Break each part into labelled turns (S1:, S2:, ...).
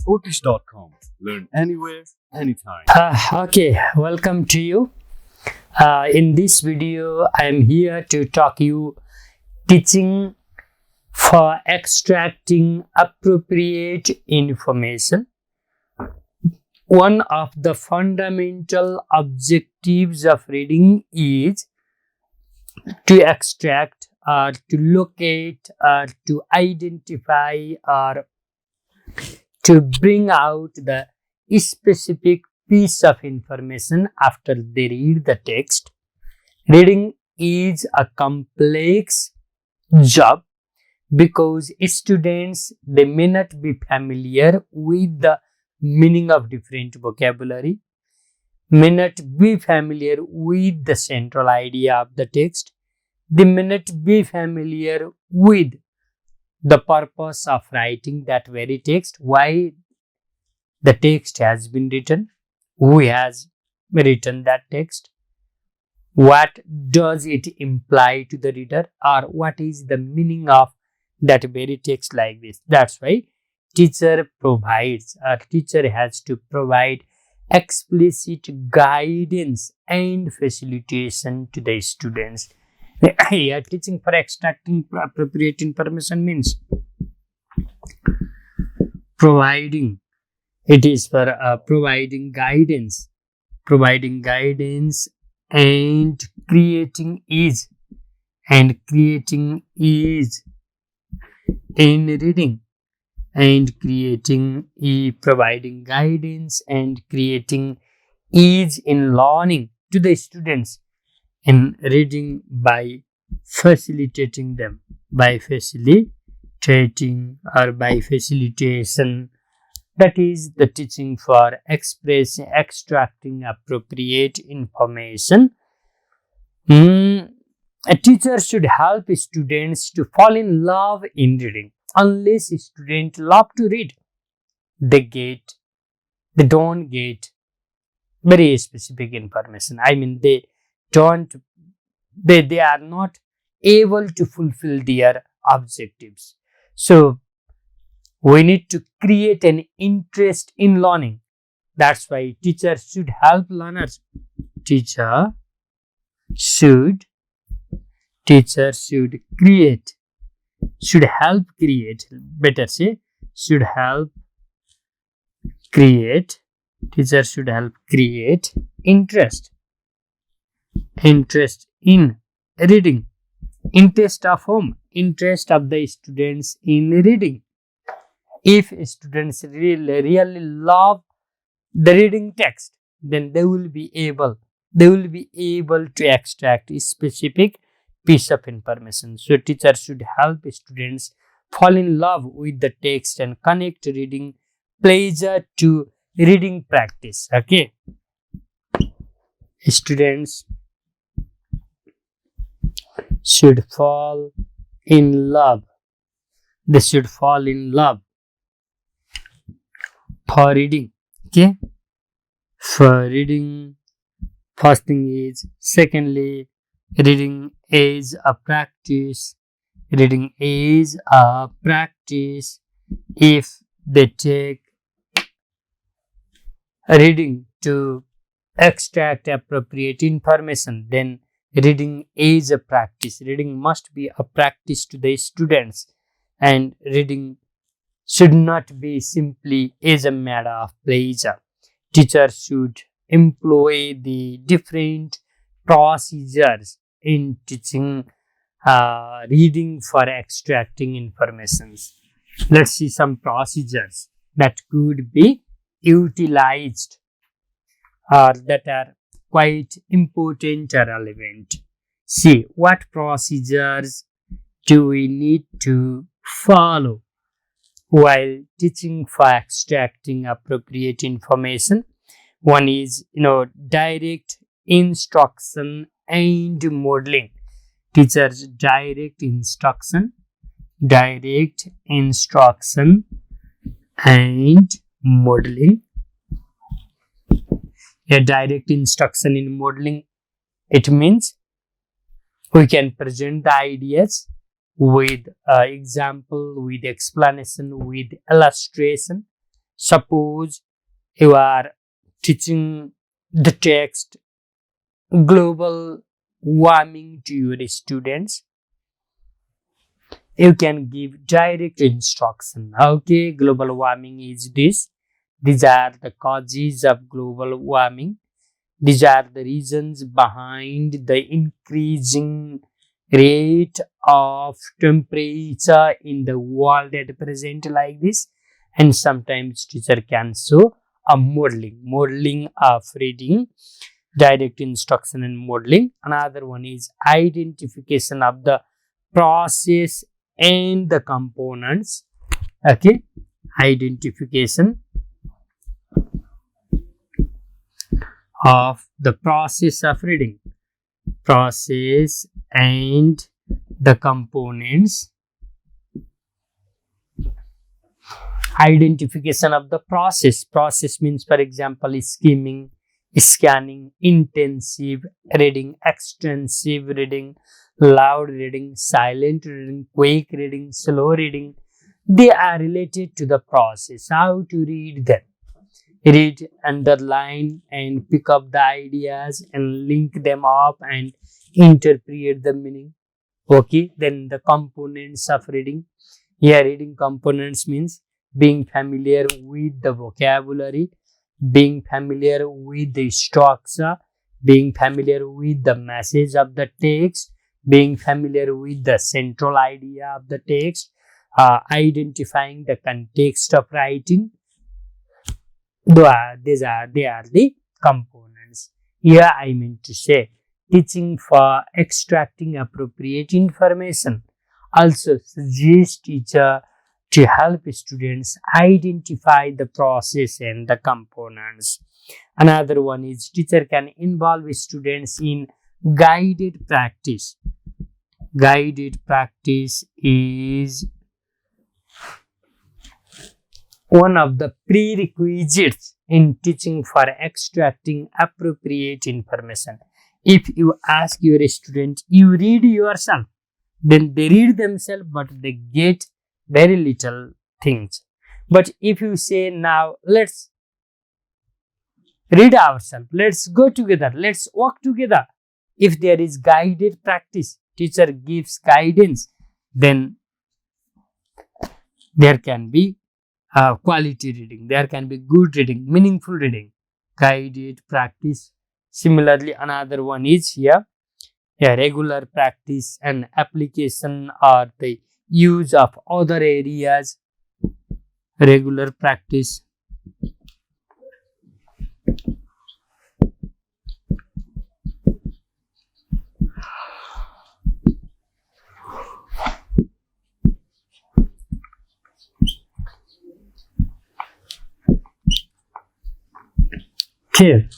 S1: Ottish.com. Learn anywhere, anytime.
S2: Okay, welcome to you. In this video, I am here to talk you teaching for extracting appropriate information. One of the fundamental objectives of reading is to extract or to locate or to identify or to bring out the specific piece of information after they read the text. Reading is a complex job because students, they may not be familiar with the meaning of different vocabulary, may not be familiar with the central idea of the text, they may not be familiar with the purpose of writing that very text, why the text has been written, who has written that text, what does it imply to the reader, or what is the meaning of that very text like this. That's why teacher has to provide explicit guidance and facilitation to the students. Here, teaching for extracting appropriate information means providing. It is for providing guidance and creating ease in reading, and providing guidance and creating ease in learning to the students in reading by facilitating them, by facilitation. That is the teaching for extracting appropriate information. A teacher should help students to fall in love in reading. Unless students love to read, they don't get very specific information. I mean, they are not able to fulfill their objectives. So we need to create an interest in learning. That's why teachers should help learners. Teacher should help create interest in reading. Interest of whom? Interest of the students in reading. If students really love the reading text, then they will be able to extract a specific piece of information. So teachers should help students fall in love with the text and connect reading pleasure to reading practice. Okay, students should fall in love. They should fall in love for reading. Okay, for reading. First thing is, secondly, reading is a practice. If they take reading to extract appropriate information, then reading is a practice. Reading must be a practice to the students, and reading should not be simply as a matter of pleasure. Teachers should employ the different procedures in teaching reading for extracting information. Let's see some procedures that could be utilized or that are quite important or relevant. See, what procedures do we need to follow while teaching for extracting appropriate information? One is, direct instruction and modeling. Teachers direct instruction and modeling. A direct instruction in modeling, it means we can present the ideas with example, with explanation, with illustration. Suppose you are teaching the text global warming to your students. You can give direct instruction. Okay, global warming is this. These are the causes of global warming. These are the reasons behind the increasing rate of temperature in the world at present, like this. And sometimes teacher can show a modeling of reading, direct instruction and modeling. Another one is identification of the process and the components. Okay, identification of the process of reading, process and the components. Identification of the process means, for example, skimming, scanning, intensive reading, extensive reading, loud reading, silent reading, quick reading, slow reading. They are related to the process, how to read them. Read, underline and pick up the ideas and link them up and interpret the meaning. Okay, then the components of reading. Here reading components means being familiar with the vocabulary, being familiar with the structure, being familiar with the message of the text, being familiar with the central idea of the text, identifying the context of writing. They are the components. Here I mean to say, teaching for extracting appropriate information also suggests teacher to help students identify the process and the components. Another one is teacher can involve students in guided practice. Guided practice is one of the prerequisites in teaching for extracting appropriate information. If you ask your student, you read yourself, then they read themselves, but they get very little things. But if you say, now let's read ourselves, let's go together, let's walk together. If there is guided practice, teacher gives guidance, then there can be quality reading, there can be good reading, meaningful reading, guided practice. Similarly, another one is here, regular practice and application or the use of other areas. Regular practice. Here,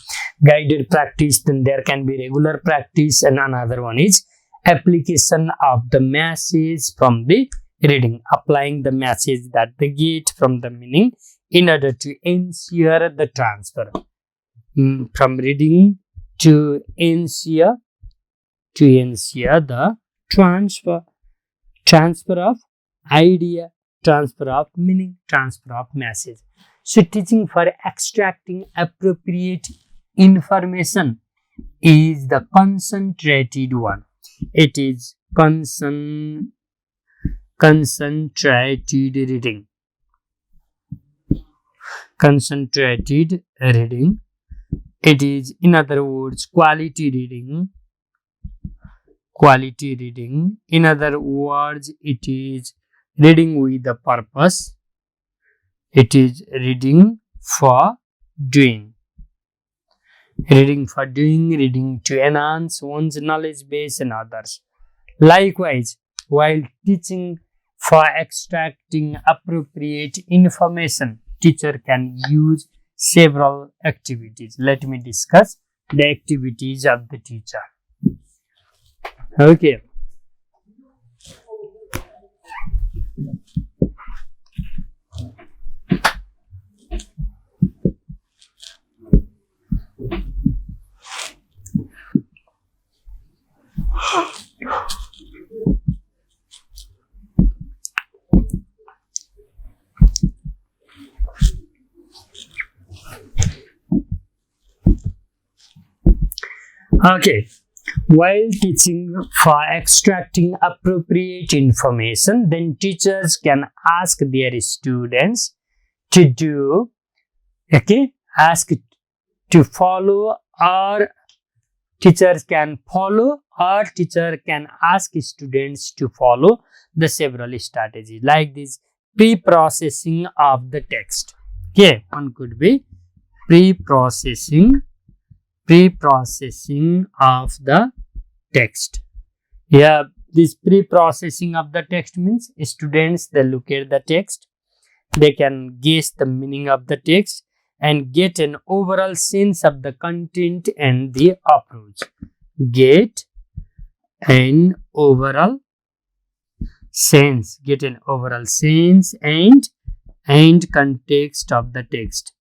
S2: guided practice, then there can be regular practice, and another one is application of the message from the reading, applying the message that they get from the meaning in order to ensure the transfer from reading to ensure the transfer of idea, transfer of meaning, transfer of message. So teaching for extracting appropriate information is the concentrated one. It is concentrated reading. Concentrated reading. It is, in other words, quality reading. Quality reading. In other words, it is reading with a purpose. It is reading for doing. Reading for doing, reading to enhance one's knowledge base and others. Likewise, while teaching for extracting appropriate information, teacher can use several activities. Let me discuss the activities of the teacher. Okay. Okay. While teaching for extracting appropriate information, then teachers can ask their students to do, ask to follow, or teachers can follow, or teacher can ask students to follow the several strategies like this: pre-processing of the text. Okay, one could be pre-processing of the text. Yeah, this pre-processing of the text means students, they look at the text, they can guess the meaning of the text and get an overall sense of the content and the approach. Get an overall sense and context of the text.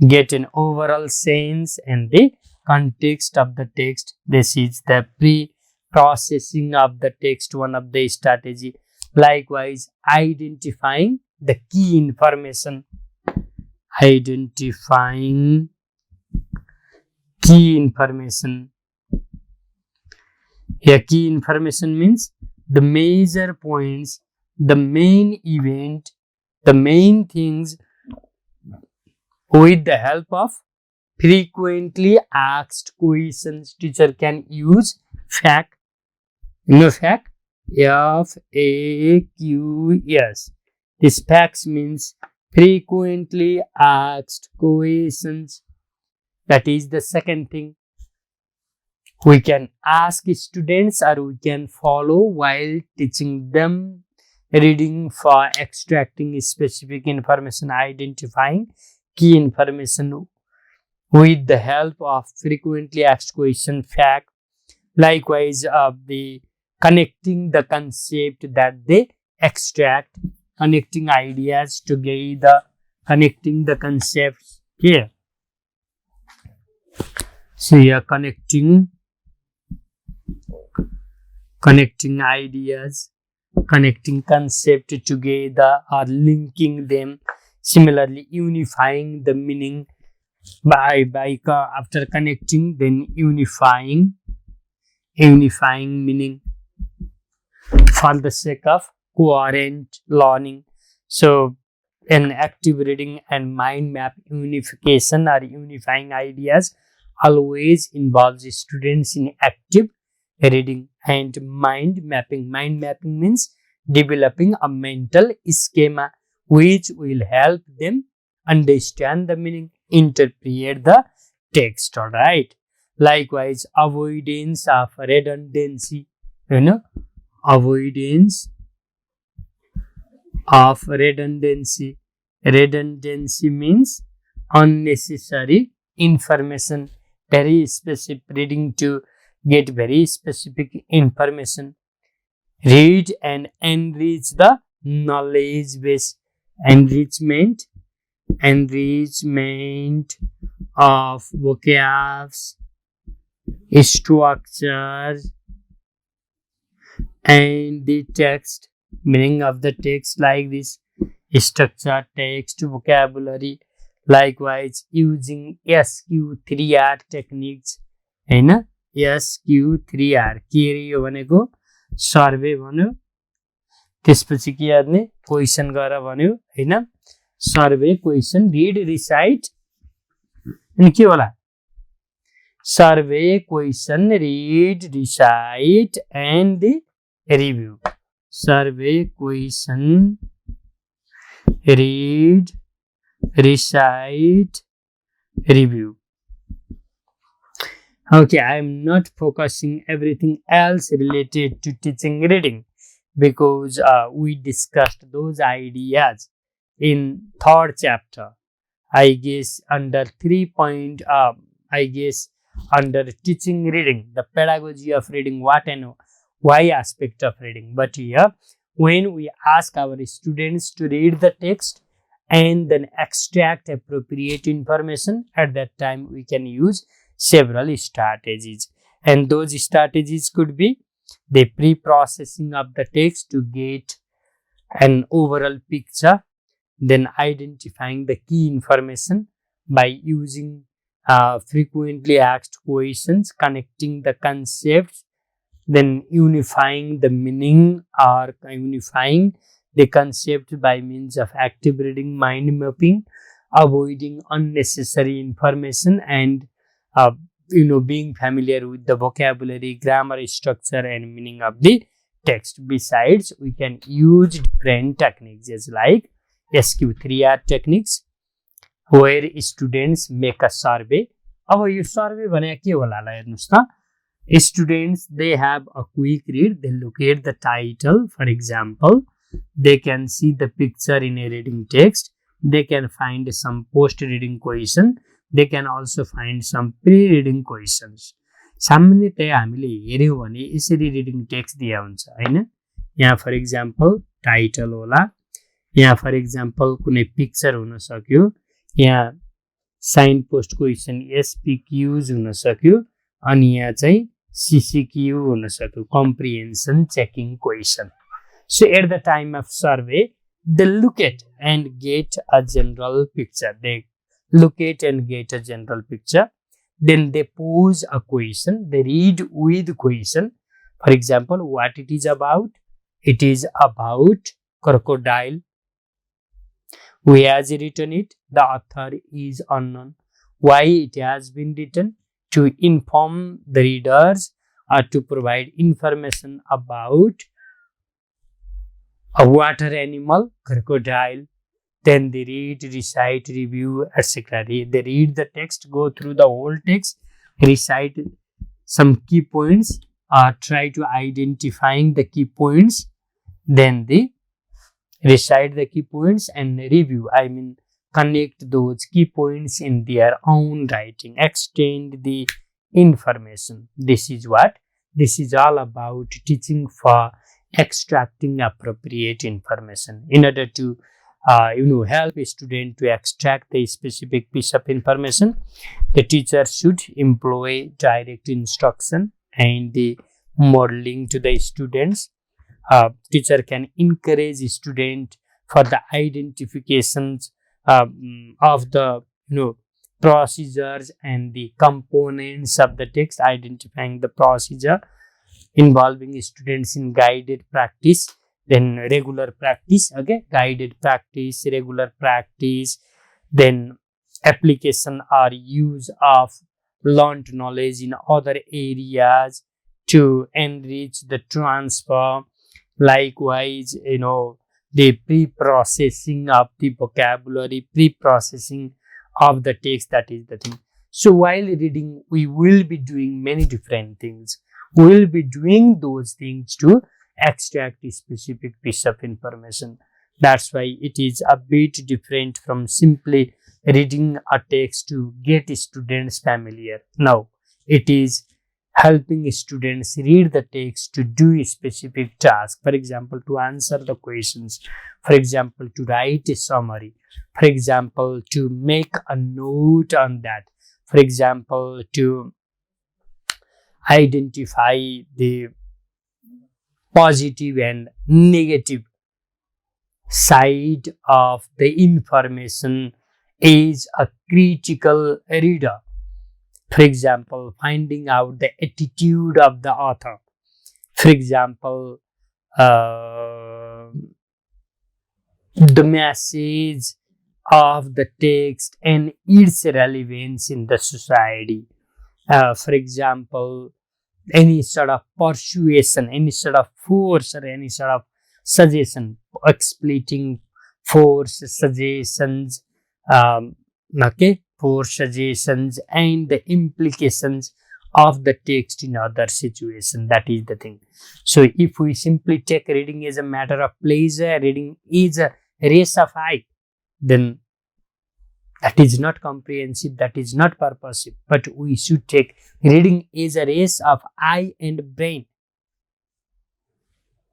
S2: Get an overall sense and the context of the text. This is the pre-processing of the text, one of the strategy. Likewise, identifying the key information. Identifying key information. Here, key information means the major points, the main event, the main things, with the help of frequently asked questions. Teacher can use FAQ. You know FAQ? FAQs. This FAQs means frequently asked questions. That is the second thing. We can ask students or we can follow while teaching them reading for extracting specific information, identifying key information with the help of frequently asked question, fact. Likewise, the connecting the concept that they extract, connecting ideas together, connecting the concepts here. So here, connecting ideas, connecting concept together or linking them. Similarly, unifying the meaning by after connecting, then unifying meaning for the sake of coherent learning. So, an active reading and mind map unification or unifying ideas always involves students in active reading and mind mapping. Mind mapping means developing a mental schema which will help them understand the meaning, interpret the text. All right. Likewise, avoidance of redundancy. Avoidance of redundancy. Redundancy means unnecessary information. Very specific reading to get very specific information. Read and enrich the knowledge base. Enrichment of vocabs, structures, and the text, meaning of the text like this: structure, text, vocabulary. Likewise, using SQ3R techniques. SQ3R के रे यो भनेको सर्वे भन्यो, त्यसपछि के गर्ने, question गर भन्यो हैन। सर्वे, क्वेशन, रिड, रिसाइट अनि के होला, survey, question, read, recite and review. Survey, question, read, recite, review. Okay, I am not focusing everything else related to teaching reading because we discussed those ideas in third chapter. I guess under 3 point, under teaching reading, the pedagogy of reading, what and why aspect of reading. But here, when we ask our students to read the text and then extract appropriate information, at that time we can use several strategies, and those strategies could be the pre-processing of the text to get an overall picture, then identifying the key information by using frequently asked questions, connecting the concepts, then unifying the meaning or unifying the concept by means of active reading, mind mapping, avoiding unnecessary information, and being familiar with the vocabulary, grammar structure, and meaning of the text. Besides, we can use different techniques as like SQ3R techniques, where students make a survey. अब यो सर्वे भने के होला हेर्नुस् त, students, they have a quick read, they locate the title. For example, they can see the picture in a reading text, they can find some post reading question, they can also find some pre reading questions. सामान्यतया हामीले हेर्यौं भने यसरी reading text दिया हुन्छ हैन। यहाँ for example title होला, यहाँ for example कुनै पिक्चर हुन सक्यो, यहाँ साइन पोस्ट क्वेशन एसपीक्यूज हुन सक्यो, अनि यहाँ चाहिँ सीसीक्यू हुन सक्यो, comprehension checking question. So at the time of survey, they look at and get a general picture. They locate and get a general picture. Then they pose a question. They read with question. For example, what it is about? It is about crocodile. Who has written it? The author is unknown. Why it has been written? To inform the readers or to provide information about a water animal, crocodile. Then they read, recite, review, etc. They read the text, go through the whole text, recite some key points, try to identifying the key points. Then they recite the key points and review. I mean, connect those key points in their own writing, extend the information. This is what? This is all about teaching for extracting appropriate information. In order to help a student to extract a specific piece of information, the teacher should employ direct instruction and the modeling to the students. Teacher can encourage a student for the identifications of the procedures and the components of the text, identifying the procedure, involving students in guided practice, then regular practice, okay, guided practice, regular practice, then application or use of learned knowledge in other areas to enrich the transfer. Likewise, the pre-processing of the vocabulary, pre-processing of the text, that is the thing. So while reading, we will be doing many different things. We will be doing those things to extract a specific piece of information. That's why it is a bit different from simply reading a text to get students familiar. Now, it is helping students read the text to do a specific task. For example, to answer the questions. For example, to write a summary. For example, to make a note on that. For example, to identify the positive and negative side of the information is a critical reader. For example, finding out the attitude of the author. For example, the message of the text and its relevance in the society. For example, any sort of persuasion, any sort of force or any sort of suggestion, exploiting force, suggestions, force, suggestions, and the implications of the text in other situation. That is the thing. So if we simply take reading as a matter of pleasure, reading is a race of eye, then that is not comprehensive, that is not purposive. But we should take reading as a race of eye and brain.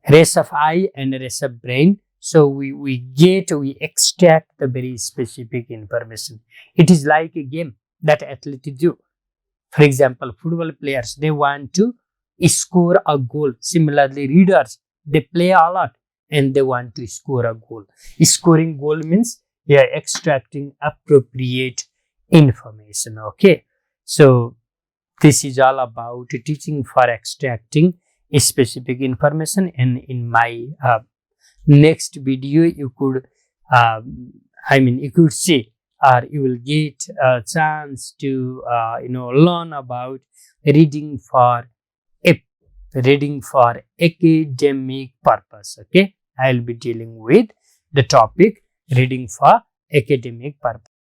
S2: Race of eye and race of brain. So we extract the very specific information. It is like a game that athletes do. For example, football players, they want to score a goal. Similarly, readers, they play a lot and they want to score a goal. Scoring goal means extracting appropriate information. Okay, so this is all about teaching for extracting specific information, and in my next video you could you could see, or you will get a chance to learn about reading for academic purpose. Okay, I will be dealing with the topic reading for academic purpose.